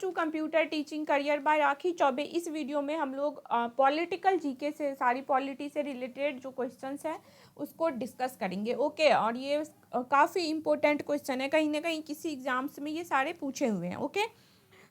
To computer teaching career by Rakhi Choubey. इस video में हम लोग पॉलिटिकल जीके से, सारी पॉलिटी से रिलेटेड जो क्वेश्चंस हैं उसको डिस्कस करेंगे। ओके, और ये काफ़ी इंपॉर्टेंट क्वेश्चन है, कहीं ना कहीं किसी एग्जाम्स में ये सारे पूछे हुए हैं। Okay,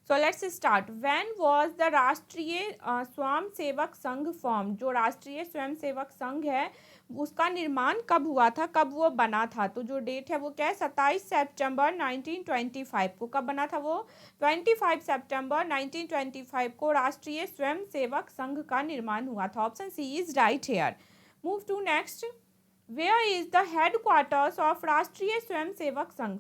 so let's start. When was the राष्ट्रीय स्वयं सेवक संघ फॉर्म? जो राष्ट्रीय स्वयं सेवक संघ है उसका निर्माण कब हुआ था, कब वो बना था? तो जो डेट है वो क्या है, 27 सितंबर 1925 को। कब बना था वो? 25 सितंबर 1925 को राष्ट्रीय स्वयं सेवक संघ का निर्माण हुआ था। Option C is right here. Move to next. Where is the headquarters of Rashtriya Swayam Sevak Sangh?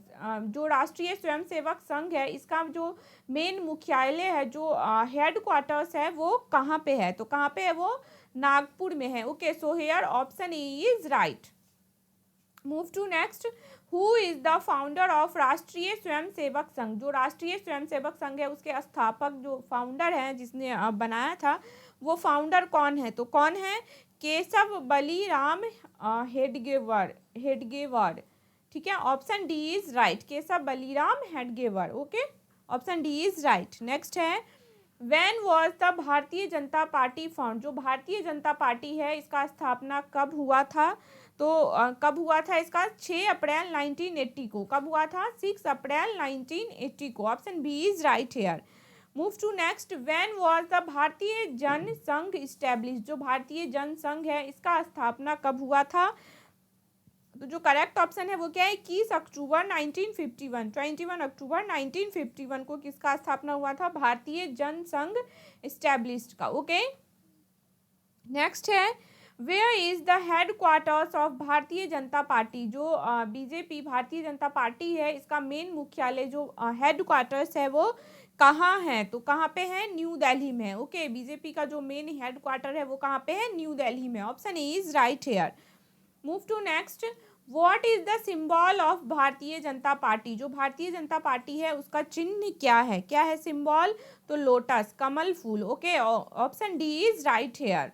जो राष्ट्रीय स्वयं सेवक संघ है इसका जो मेन मुख्यालय है, जो हेडक्वार्टर्स है वो कहाँ पे है? तो कहाँ पे है वो? नागपुर में है। Okay, so here option A is right. Move to next. Who is the founder of Rashtriya Swayam Sevak Sangh? जो राष्ट्रीय स्वयं सेवक संघ है उसके स्थापक, जो फाउंडर है जिसने बनाया था, वो फाउंडर कौन है? तो कौन है? केशव बलीराम हेडगेवार। ठीक है, option D is right, Keshav Baliram Hedgewar. Okay, option D is right. Next है, व्हेन वाज द भारतीय जनता पार्टी फाउंड? जो भारतीय जनता पार्टी है इसका स्थापना कब हुआ था? तो कब हुआ था इसका? 6 अप्रैल 1980 को। कब हुआ था? 6 अप्रैल 1980 को। Option B is right here. Move to next. When was the Bharatiya Jan संघ इस्टेब्लिश? जो भारतीय जन संघ है इसका स्थापना कब हुआ था? तो जो करेक्ट ऑप्शन है वो क्या है? 21 अक्टूबर 1951। 21 अक्टूबर 1951 को किसका स्थापना हुआ था? भारतीय जन संघ इस्टेब्लिश्ड का। ओके, नेक्स्ट है, where is the headquarters of Bharatiya Janata party? जो बीजेपी भारतीय जनता पार्टी है इसका मेन मुख्यालय, जो हेडक्वार्टर्स है वो कहाँ है? तो कहाँ पे है? न्यू दिल्ली में। ओके, बीजेपी का जो मेन हेडक्वार्टर है वो कहाँ पे है? न्यू दिल्ली में। Option A is right here. Move to next. What is the symbol of Bharatiya Janata party? जो भारतीय जनता पार्टी है उसका चिन्ह क्या है? क्या है सिंबल? तो लोटस, कमल फूल। Okay, option D is right here.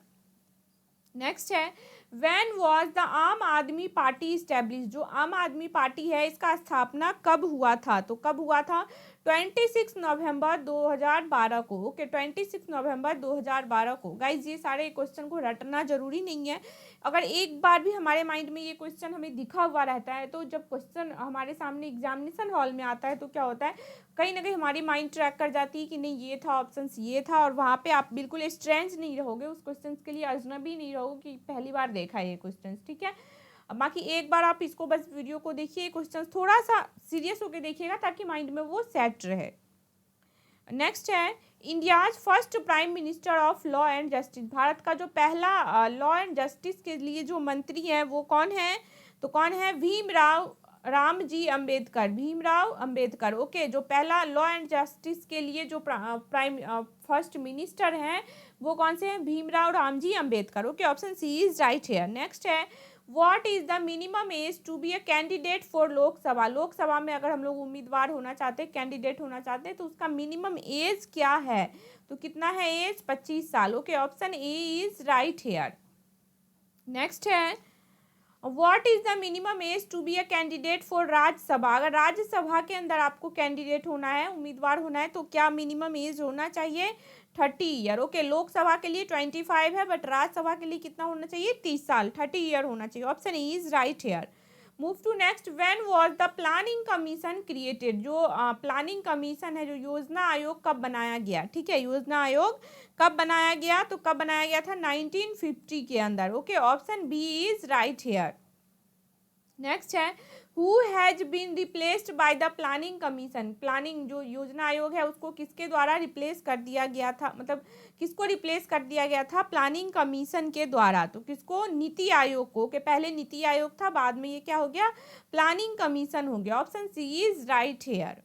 Next है, when was the Aam Aadmi party establish? जो आम आदमी पार्टी है इसका स्थापना कब हुआ था? तो कब हुआ था? 26 नवंबर 2012 को। ओके, 26 नवंबर 2012 को। गाइज ये सारे क्वेश्चन को रटना जरूरी नहीं है। अगर एक बार भी हमारे माइंड में ये क्वेश्चन हमें दिखा हुआ रहता है तो जब क्वेश्चन हमारे सामने एग्जामिनेशन हॉल में आता है तो क्या होता है, कहीं ना कहीं हमारी माइंड ट्रैक कर जाती है कि नहीं ये था, ऑप्शन ये था, और वहाँ पे आप बिल्कुल स्ट्रेंज नहीं रहोगे, उस क्वेश्चन के लिए अजनबी नहीं रहोगे कि पहली बार देखा है ये क्वेश्चन। ठीक है, बाकी एक बार आप इसको बस वीडियो को देखिए, क्वेश्चन थोड़ा सा सीरियस होकर देखिएगा ताकि माइंड में वो सेट रहे। नेक्स्ट है, India's first prime minister of law and justice? Bharat का जो पहला लॉ एंड जस्टिस के लिए जो मंत्री है वो कौन है? तो कौन है? भीमराव रामजी अंबेडकर। भीमराव अंबेडकर। ओके, जो पहला लॉ एंड जस्टिस के लिए जो प्राइम फर्स्ट मिनिस्टर हैं वो कौन से हैं? Bhimrao Ramji Ambedkar. Okay, option C is right here. Next है, what is the minimum age to be a candidate for Lok Sabha? Lok Sabha में अगर हम लोग उम्मीदवार होना चाहते हैं, कैंडिडेट होना चाहते हैं, तो उसका मिनिमम एज क्या है? तो कितना है एज? 25 साल। Okay, option A is right here. Next है, what is the minimum age to be a candidate for Rajya Sabha? अगर राज्यसभा के अंदर आपको कैंडिडेट होना है, उम्मीदवार होना है, तो क्या मिनिमम एज होना चाहिए? 30 ईयर। ओके, लोकसभा के लिए 25 है, बट राज्यसभा के लिए कितना होना चाहिए? 30 साल, 30 ईयर होना चाहिए। Option E is right here. Move to next. When was the planning commission created? जो प्लानिंग कमीशन है, जो योजना आयोग, कब बनाया गया? ठीक है, योजना आयोग कब बनाया गया? तो कब बनाया गया था? 1950 के अंदर। Okay, option B is right here. Next है, who has been replaced by the planning commission? Planning जो योजना आयोग है उसको किसके द्वारा रिप्लेस कर दिया गया था? मतलब किसको रिप्लेस कर दिया गया था प्लानिंग कमीशन के द्वारा? तो किसको? नीति आयोग को। कि पहले नीति आयोग था, बाद में ये क्या हो गया? प्लानिंग कमीशन हो गया। Option C is right here.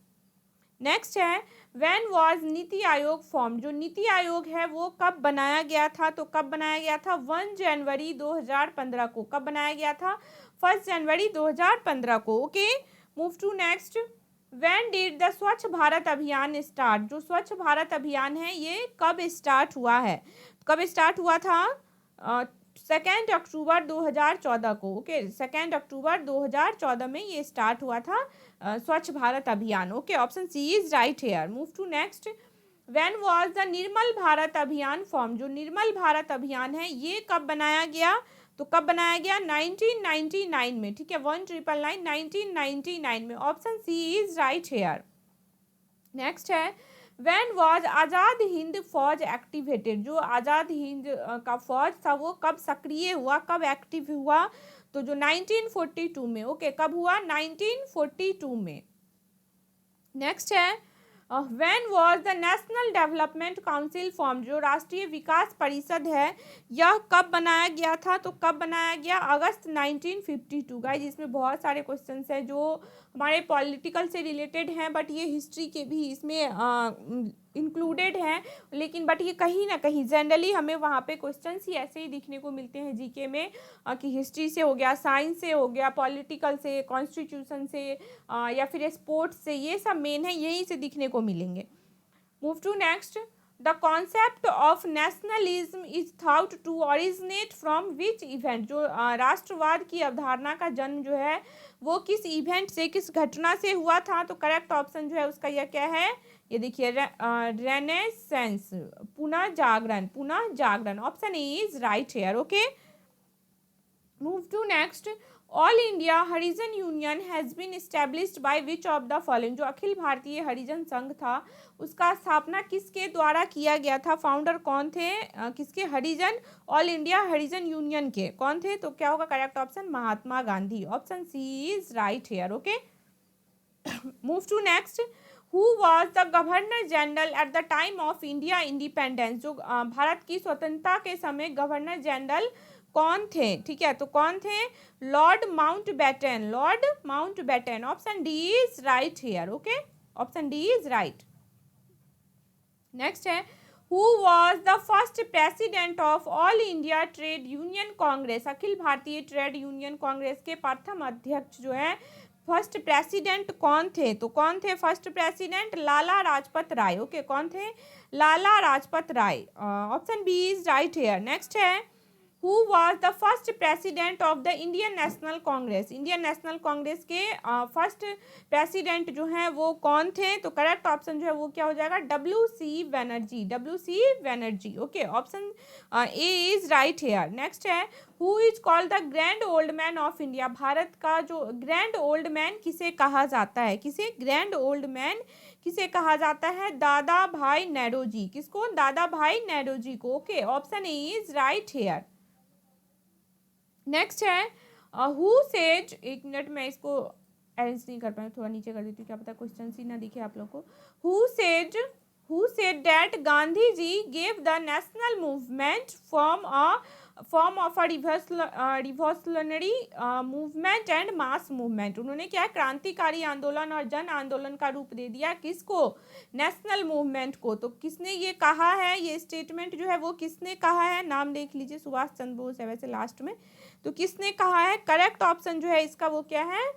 Next है, when was NITI Aayog form? जो नीति आयोग है वो कब बनाया गया था? तो कब बनाया गया था? 1 जनवरी 2015 को। कब बनाया गया था? 1 जनवरी 2015 को। Okay, move to next. When did the Swachh Bharat अभियान स्टार्ट? जो स्वच्छ भारत अभियान है ये कब स्टार्ट हुआ है? कब स्टार्ट हुआ था? 2 अक्टूबर 2014 को, ओके 2 अक्टूबर 2014 में ये स्टार्ट हुआ था Swachh Bharat Abhiyan, okay option C is right here. Move to next. When was the Nirmal Bharat Abhiyan form, जो निर्मल भारत अभियान है ये कब बनाया गया, तो कब बनाया गया 1999 में, ठीक है 1999 1999 में, option C is right here. Next है when was Azad Hind Fauj activated, जो आज़ाद हिंद का फौज था वो कब सक्रिय हुआ, कब एक्टिव हुआ, तो जो 1942 में, ओके कब हुआ 1942 में। नेक्स्ट है when was the national development council form, जो राष्ट्रीय विकास परिषद है यह कब बनाया गया था, तो कब बनाया गया अगस्त 1952। गाइस इसमें बहुत सारे क्वेश्चंस हैं जो हमारे पॉलिटिकल से रिलेटेड हैं, बट ये हिस्ट्री के भी इसमें इंक्लूडेड हैं, लेकिन बट ये कहीं ना कहीं जनरली हमें वहाँ पे क्वेश्चंस ही ऐसे ही दिखने को मिलते हैं जीके में कि हिस्ट्री से हो गया, साइंस से हो गया, पॉलिटिकल से, कॉन्स्टिट्यूशन से या फिर स्पोर्ट्स से, ये सब मेन है यहीं से दिखने को मिलेंगे। Move to next. The concept of nationalism is thought to originate from which event, जो राष्ट्रवाद की अवधारणा का जन्म जो है वो किस इवेंट से, किस घटना से हुआ था, तो करेक्ट ऑप्शन जो है उसका यह क्या है, ये देखिए रेनेसेंस, पुनः जागरण, option A is right here, okay. Move to next. All India Harijan union has been established by which of the following, जो अखिल भारतीय हरिजन संघ था उसका स्थापना किसके द्वारा किया गया था, फाउंडर कौन थे, किसके, Harijan, all India Harijan union के कौन थे, तो क्या होगा correct option Mahatma Gandhi, option C is right here, okay. Move to next. Who was the governor general at the time of India independence, जो भारत की स्वतंत्रता के समय गवर्नर जनरल कौन थे, ठीक है, तो कौन थे, Lord Mountbatten, option D is right here, okay option D is right. Next है who was the first president of all India trade union congress, अखिल भारतीय ट्रेड यूनियन कांग्रेस के प्रथम अध्यक्ष जो है फर्स्ट प्रेसिडेंट कौन थे, तो कौन थे first president, Lala Lajpat Rai, okay कौन थे, Lala Lajpat Rai, option B is right here. Next है who was the first president of the Indian national Congress, Indian national Congress के फर्स्ट प्रेसिडेंट जो हैं वो कौन थे, तो करेक्ट ऑप्शन जो है वो क्या हो जाएगा, WC Banerjee, okay option A is right here. Next है who is called the grand old man of India, Bharat का जो ग्रैंड ओल्ड मैन किसे कहा जाता है, किसे ग्रैंड ओल्ड मैन किसे कहा जाता है, दादा भाई नेरोजी, किसको, दादा भाई नेरोजी को, okay option A is right here. Next है हु सेड, एक मिनट मैं इसको अरेंज नहीं कर पाया, थोड़ा नीचे कर देती हूँ, क्या पता क्वेश्चन ही ना दिखे आप लोग को। Who said that Gandhi ji gave the national movement form of a revolutionary movement and mass movement, उन्होंने क्या क्रांतिकारी आंदोलन और जन आंदोलन का रूप दे दिया, किसको, नेशनल मूवमेंट को, तो किसने ये कहा है, ये स्टेटमेंट जो है वो किसने कहा है, नाम देख लीजिए, सुभाष चंद्र बोस है वैसे लास्ट में, तो किसने कहा है, करेक्ट ऑप्शन जो है इसका वो क्या है,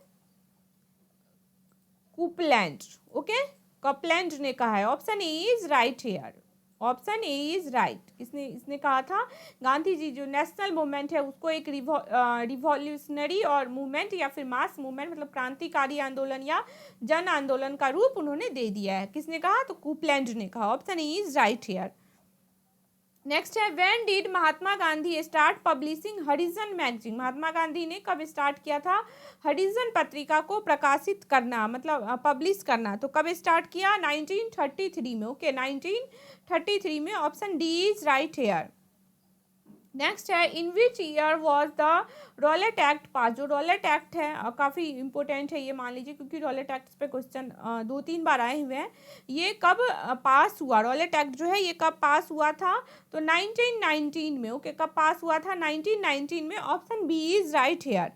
कपलैंड, ओके कपलैंड ने कहा है, option A is right here, option A is right. किसने, इसने कहा था गांधी जी जो नेशनल मूवमेंट है उसको एक रिवॉल्यूशनरी और मूवमेंट या फिर मास मूवमेंट मतलब क्रांतिकारी आंदोलन या जन आंदोलन का रूप उन्होंने दे दिया है, किसने कहा, तो कपलैंड ने कहा, option A is right here. Next है when did Mahatma Gandhi start publishing Harijan magazine, Mahatma Gandhi ने कब स्टार्ट किया था हरिजन पत्रिका को प्रकाशित करना, मतलब पब्लिश करना, तो कब स्टार्ट किया, 1933 में, ओके 1933 में, option D is right here. Next है in which year was the Rowlatt act pass, जो रॉलेट एक्ट है काफ़ी इंपॉर्टेंट है ये मान लीजिए, क्योंकि रॉलेट एक्ट पे क्वेश्चन 2-3 बार आए हुए हैं, ये कब पास हुआ, रॉलेट एक्ट जो है ये कब पास हुआ था, तो 1919 में, ओके कब पास हुआ था, 1919 में, option B is right here.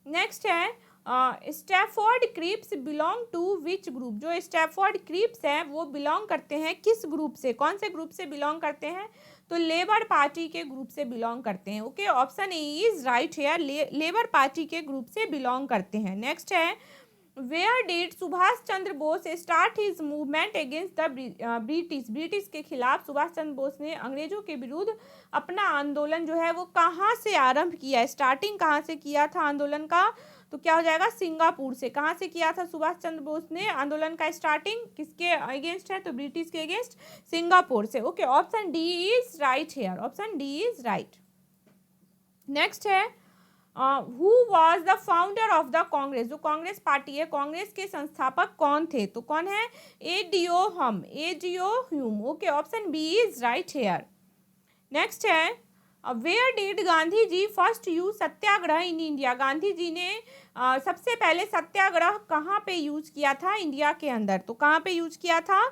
Next है Stafford Cripps belong to which group, जो स्टैफोर्ड क्रिप्स हैं वो बिलोंग करते हैं किस ग्रुप से, कौन से ग्रुप से बिलोंग करते हैं, तो लेबर पार्टी के ग्रुप से बिलोंग करते हैं, okay option A is right here, labour party के ग्रुप से बिलोंग करते हैं। नेक्स्ट है where did Subhash Chandra Bose start his movement against the British के खिलाफ सुभाष चंद्र बोस ने अंग्रेजों के विरुद्ध अपना आंदोलन जो है वो कहाँ से आरंभ किया, स्टार्टिंग कहाँ से किया था आंदोलन का, तो क्या हो जाएगा सिंगापुर से। कहाँ से किया था सुभाष चंद्र बोस ने आंदोलन का स्टार्टिंग, किसके अगेंस्ट है, तो ब्रिटिश के अगेंस्ट, सिंगापुर से। Okay, option D is right here, option D is right. Next है who was the founder of the Congress, जो कांग्रेस पार्टी है, कांग्रेस के संस्थापक कौन थे, तो कौन है, ADO Hume. Okay, option B is right here. Next है where did Gandhi ji first use satyagraha in India, Gandhi ji ने सबसे पहले सत्याग्रह कहाँ पे यूज किया था इंडिया के अंदर, तो कहाँ पे यूज किया था,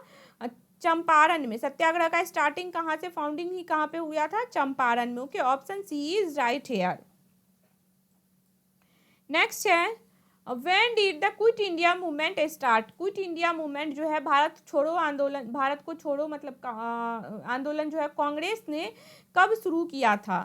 चंपारण में। सत्याग्रह का स्टार्टिंग कहाँ से, फाउंडिंग ही कहाँ पे हुआ था, चंपारण में। Okay, option C is right here. Next है when did the quit India movement start, quit India movement जो है भारत छोड़ो आंदोलन, भारत को छोड़ो मतलब आंदोलन जो है कांग्रेस ने कब शुरू किया था,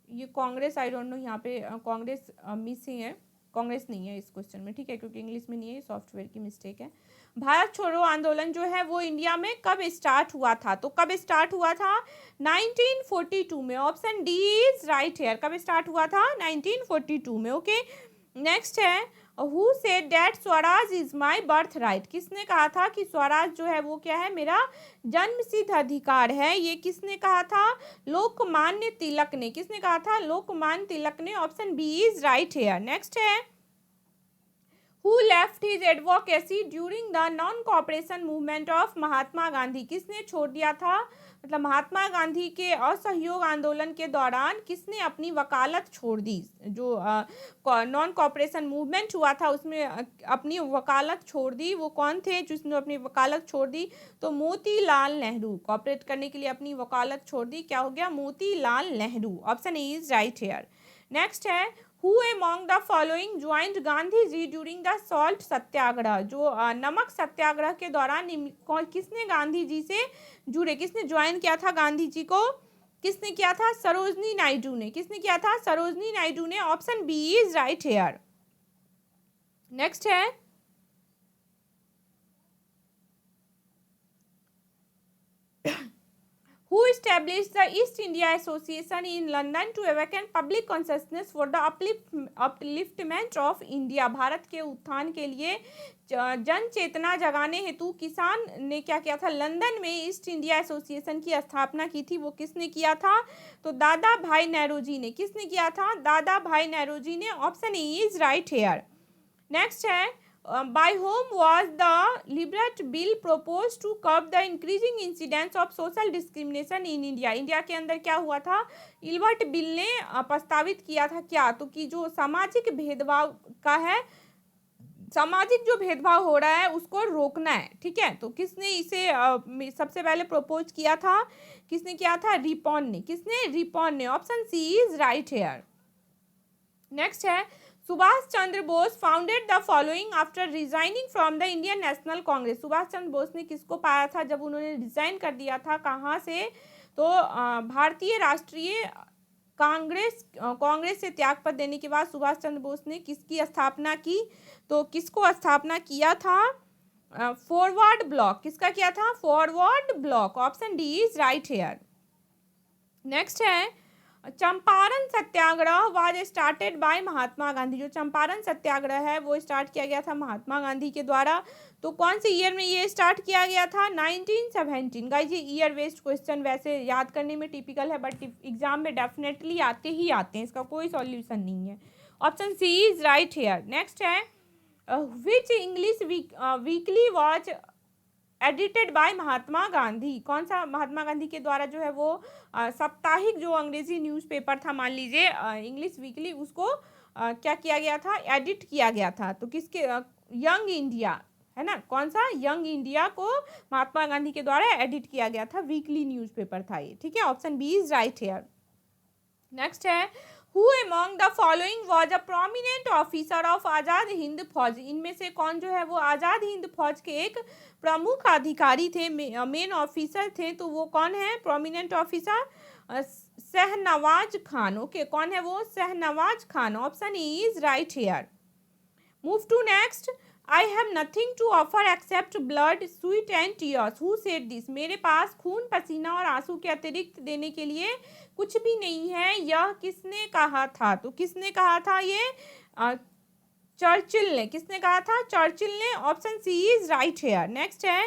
ये कांग्रेस आई डोंट नो, यहाँ पे कांग्रेस मिसिंग है, कांग्रेस नहीं है इस क्वेश्चन में, ठीक है, क्योंकि इंग्लिश में नहीं है, सॉफ्टवेयर की मिस्टेक है। भारत छोड़ो आंदोलन जो है वो इंडिया में कब स्टार्ट हुआ था, तो कब स्टार्ट हुआ था, 1942 में। Option D is right here, कब स्टार्ट हुआ था, 1942 में। ओके, नेक्स्ट है who said that swaraj is my birth right, किसने कहा था कि स्वराज जो है वो क्या है, मेरा जन्मसिद्ध अधिकार है, ये किसने कहा था, लोकमान्य तिलक ने। किसने कहा था, लोकमान्य तिलक ने। Option B is right here. Next है who left his advocacy during the non cooperation movement of Mahatma Gandhi, किसने छोड़ दिया था, मतलब महात्मा गांधी के असहयोग आंदोलन के दौरान किसने अपनी वकालत छोड़ दी, जो नॉन कॉपरेशन मूवमेंट हुआ था उसमें अपनी वकालत छोड़ दी, वो कौन थे जिसने अपनी वकालत छोड़ दी, तो मोतीलाल नेहरू। कॉपरेट करने के लिए अपनी वकालत छोड़ दी, क्या हो गया, Motilal Nehru. Option A is right here. Next है who among the following joined Gandhi ji during the salt satyagraha, जो नमक सत्याग्रह के दौरान किसने गांधी जी से जुड़े, किसने ज्वाइन किया था गांधी जी को, किसने किया था, सरोजनी नायडू ने। किसने किया था, सरोजनी नायडू ने। Option B is right here. Next है who established the East India Association in London to awaken public consciousness for the upliftment of India, Bharat के उत्थान के लिए जन चेतना जगाने हेतु किसान ने क्या किया था, लंदन में ईस्ट इंडिया एसोसिएशन की स्थापना की थी, वो किसने किया था, तो दादा भाई नेहरूजी ने। किसने किया था, दादा भाई नेहरूजी ने। Option E is right here. Next है by whom was the Liberty Bill proposed to curb the increasing incidence of social discrimination in India, India के अंदर क्या हुआ था, इल्बर्ट बिल ने प्रस्तावित किया था क्या, तो कि जो सामाजिक भेदभाव का है, सामाजिक जो भेदभाव हो रहा है उसको रोकना है, ठीक है, तो किसने इसे सबसे पहले प्रपोज किया था, किसने किया था, रिपॉन ने। किसने, रिपॉन ने। Option C is right here. Next है Subhash Chandra Bose founded the following after resigning from the Indian national Congress, Subhash Chandra Bose ने किसको पाया था जब उन्होंने रिजाइन कर दिया था, कहाँ से, तो भारतीय राष्ट्रीय कांग्रेस से त्यागपत्र देने के बाद सुभाष चंद्र बोस ने किसकी स्थापना की, तो किसको स्थापना किया था, फॉरवर्ड ब्लॉक। किसका किया था, forward block. Option D is right here. Next है Champaran Satyagraha was started by Mahatma Gandhi, जो चंपारण सत्याग्रह है वो स्टार्ट किया गया था महात्मा गांधी के द्वारा, तो कौन से ईयर में ये स्टार्ट किया गया था, 1917। गाइस ये ईयर वेस्ट क्वेश्चन वैसे याद करने में टिपिकल है, बट एग्जाम में डेफिनेटली आते ही आते हैं, इसका कोई सॉल्यूशन नहीं है। Option C is right here. Next है which English weekly was edited by Mahatma Gandhi, कौन सा महात्मा गांधी के द्वारा जो है वो साप्ताहिक जो अंग्रेजी न्यूज़पेपर था, मान लीजिए इंग्लिश वीकली, उसको क्या किया गया था, एडिट किया गया था, तो किसके, यंग इंडिया है ना, कौन सा, यंग इंडिया को महात्मा गांधी के द्वारा एडिट किया गया था, वीकली न्यूज़पेपर था ये, ठीक है। Option B is right here. Next है who among the following was a prominent officer of Azad Hind Fauj, इनमें से कौन जो है वो आज़ाद हिंद फौज के एक प्रमुख अधिकारी थे, मेन ऑफिसर थे, तो वो कौन है, prominent officer, Shahnawaz Khan. Okay, कौन है वो, Shahnawaz Khan. Option E is right here. Move to next. I have nothing to offer except blood sweet and tears, who said this, मेरे पास खून पसीना और आंसू के अतिरिक्त देने के लिए कुछ भी नहीं है, यह किसने कहा था? तो किसने कहा था ये? चर्चिल ने। किसने कहा था? चर्चिल ने। Option C is right here. Next है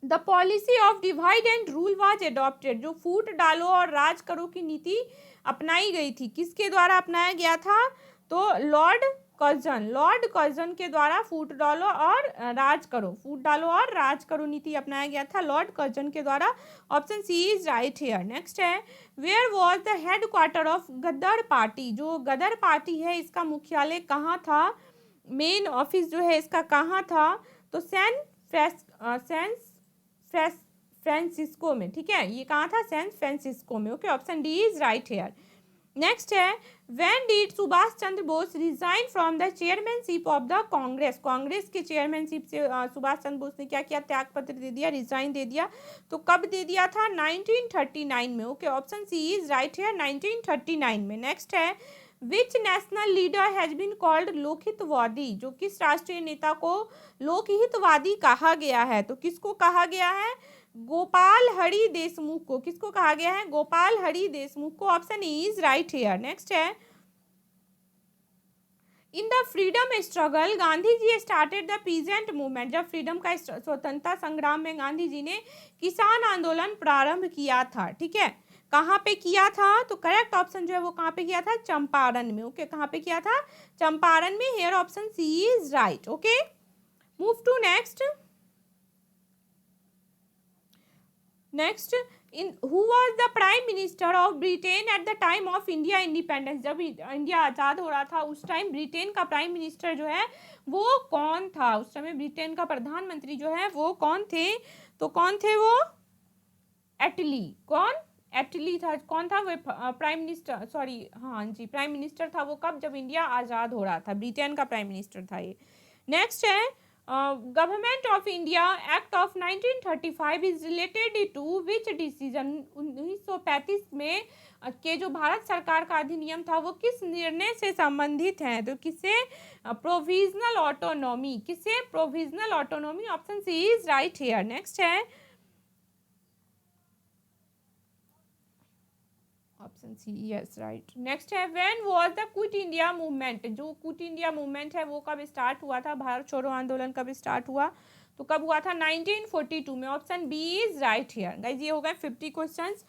the policy of divide and rule was adopted, जो फूट डालो और राज करो की नीति अपनाई गई थी, किसके द्वारा अपनाया गया था? तो लॉर्ड कर्जन। लॉर्ड कर्जन के द्वारा फूट डालो और राज करो, फूट डालो और राज करो नीति अपनाया गया था लॉर्ड कर्जन के द्वारा। Option C is right here. Next है where was the headquarter of Ghadar party, जो गदर पार्टी है इसका मुख्यालय कहाँ था? मेन ऑफिस जो है इसका कहाँ था? तो सैन फ्रांसिस्को में। ठीक है, ये कहाँ था? सैन फ्रांसिस्को में। Okay, option D is right here. Next है when did Subhash Chandra Bose resign from the chairmanship of the Congress, Congress के चेयरमैनशिप से सुभाष चंद्र बोस ने क्या किया? त्याग पत्र दे दिया, रिजाइन दे दिया। तो कब दे दिया था? 1939 में। Okay, option C is right here, 1939 में। नेक्स्ट है which national leader has been called Lokhitwadi, जो किस राष्ट्रीय नेता को लोकहितवादी कहा गया है? तो किसको कहा गया है? गोपाल हरि देशमुख को। किसको कहा गया है? गोपाल हरि देशमुख को। Option is right here. Next है in the freedom struggle Gandhi ji started the peasant movement, जब फ्रीडम का स्वतंत्रता संग्राम में गांधी जी ने किसान आंदोलन प्रारंभ किया था। ठीक है, कहाँ पे किया था? तो करेक्ट ऑप्शन जो है वो कहाँ पे किया था? चंपारण में। ओके, कहाँ पे किया था? चंपारण में। Here option C is right. Okay, move to next. Next in who was the prime minister of Britain at the time of India independence, जब इंडिया आज़ाद हो रहा था उस टाइम ब्रिटेन का प्राइम मिनिस्टर जो है वो कौन था? उस समय ब्रिटेन का प्रधानमंत्री जो है वो कौन थे? तो कौन थे वो? एटली। कौन? एटली था। कौन था वो? प्राइम मिनिस्टर, सॉरी, हाँ जी, प्राइम मिनिस्टर था वो कब? जब इंडिया आज़ाद हो रहा था, ब्रिटेन का प्राइम मिनिस्टर था ये। नेक्स्ट है government of India act of 1935 is related to which decision, 1935 में के जो भारत सरकार का अधिनियम था वो किस निर्णय से संबंधित है? तो किससे? Provisional autonomy. किससे? Provisional autonomy. Option C is right here. Next है option C, yes right. Next है when was the quit India movement, जो क्विट इंडिया मूवमेंट है वो कब स्टार्ट हुआ था? भारत छोड़ो आंदोलन कब स्टार्ट हुआ? तो कब हुआ था? 1942 में। Option B is right here. Guys ये हो गए 50 क्वेश्चंस।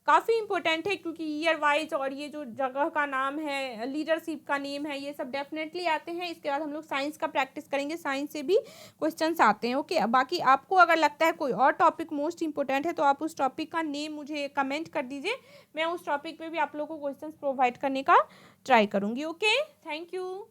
काफ़ी इंपॉर्टेंट है क्योंकि ईयर वाइज और ये जो जगह का नाम है, लीडरशिप का नेम है, ये सब डेफिनेटली आते हैं। इसके बाद हम लोग साइंस का प्रैक्टिस करेंगे, साइंस से भी क्वेश्चंस आते हैं। ओके, बाकी आपको अगर लगता है कोई और टॉपिक मोस्ट इंपॉर्टेंट है तो आप उस टॉपिक का नेम मुझे कमेंट कर दीजिए, मैं उस टॉपिक पे भी आप लोगों को क्वेश्चंस प्रोवाइड करने का ट्राई करूँगी। Okay, thank you.